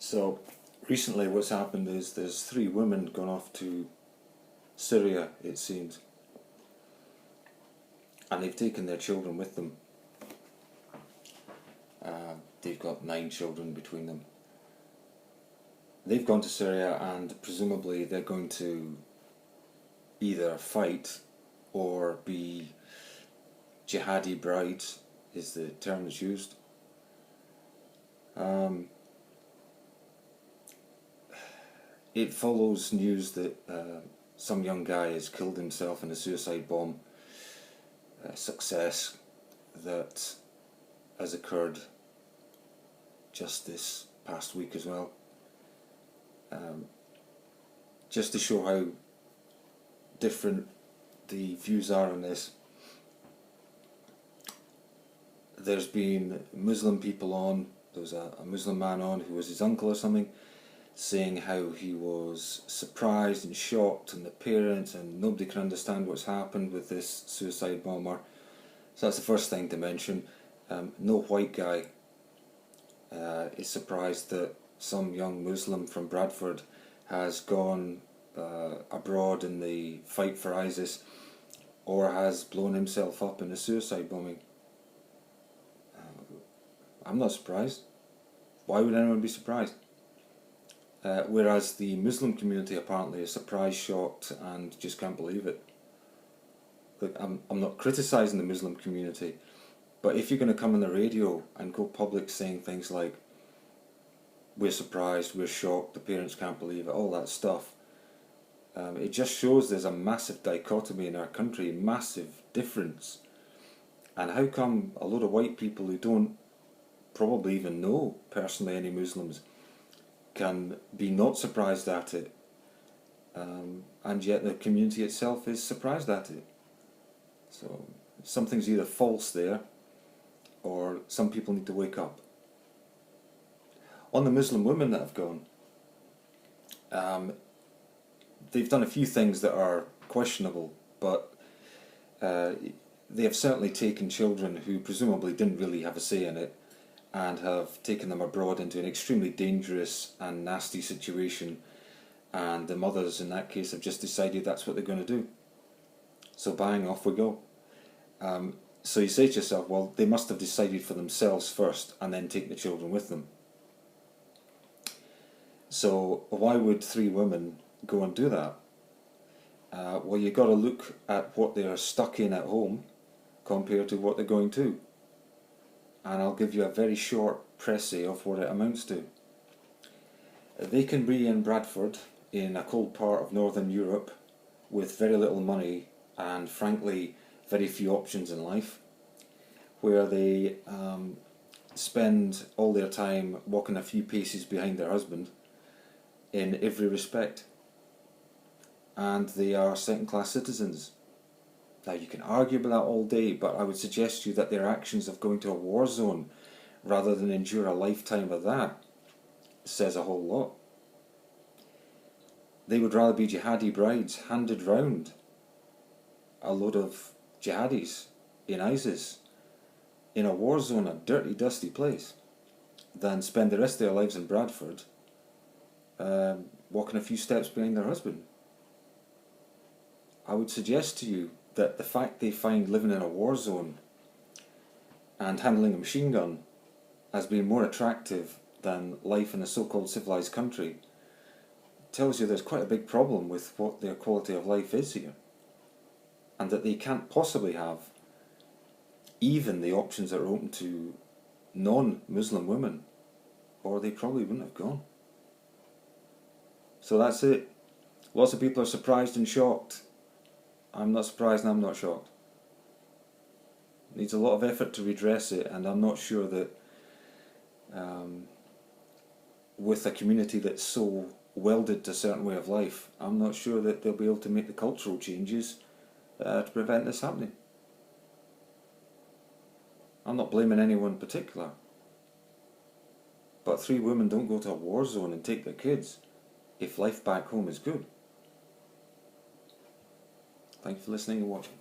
So recently what's happened is there's 3 women gone off to Syria, it seems, and they've taken their children with them. They've got 9 children between them. They've gone to Syria and presumably they're going to either fight or be jihadi brides, is the term that's used. It follows news that some young guy has killed himself in a suicide bomb success that has occurred just this past week as well. Just to show how different the views are on this, there's been Muslim people on. There was a Muslim man on who was his uncle or something, saying how he was surprised and shocked, and the parents and nobody can understand what's happened with this suicide bomber. So that's the first thing to mention. No white guy is surprised that some young Muslim from Bradford has gone abroad in the fight for ISIS or has blown himself up in a suicide bombing. I'm not surprised. Why would anyone be surprised? Whereas the Muslim community apparently is surprised, shocked, and just can't believe it. Look, I'm not criticising the Muslim community, but if you're going to come on the radio and go public saying things like, we're surprised, we're shocked, the parents can't believe it, all that stuff, it just shows there's a massive dichotomy in our country, massive difference. And how come a load of white people who don't probably even know personally any Muslims can be not surprised at it, and yet the community itself is surprised at it? So something's either false there, or some people need to wake up. On the Muslim women that have gone, they've done a few things that are questionable, but they have certainly taken children who presumably didn't really have a say in it and have taken them abroad into an extremely dangerous and nasty situation, and the mothers in that case have just decided that's what they're going to do. So bang, off we go. So you say to yourself, well, they must have decided for themselves first and then take the children with them. So why would 3 women go and do that? Well, you've got to look at what they are stuck in at home compared to what they're going to. And I'll give you a very short précis of what it amounts to. They can be in Bradford, in a cold part of Northern Europe, with very little money and frankly very few options in life, where they spend all their time walking a few paces behind their husband in every respect, and they are second-class citizens. Now you can argue about that all day, but I would suggest to you that their actions of going to a war zone rather than endure a lifetime of that says a whole lot. They would rather be jihadi brides handed round a load of jihadis in ISIS in a war zone, a dirty, dusty place, than spend the rest of their lives in Bradford walking a few steps behind their husband. I would suggest to you that the fact they find living in a war zone and handling a machine gun as being more attractive than life in a so-called civilized country tells you there's quite a big problem with what their quality of life is here, and that they can't possibly have even the options that are open to non-Muslim women, or they probably wouldn't have gone. So that's it. Lots of people are surprised and shocked. I'm not surprised and I'm not shocked. It needs a lot of effort to redress it, and I'm not sure that with a community that's so welded to a certain way of life, I'm not sure that they'll be able to make the cultural changes to prevent this happening. I'm not blaming anyone in particular, but 3 women don't go to a war zone and take their kids if life back home is good. Thank you for listening and watching.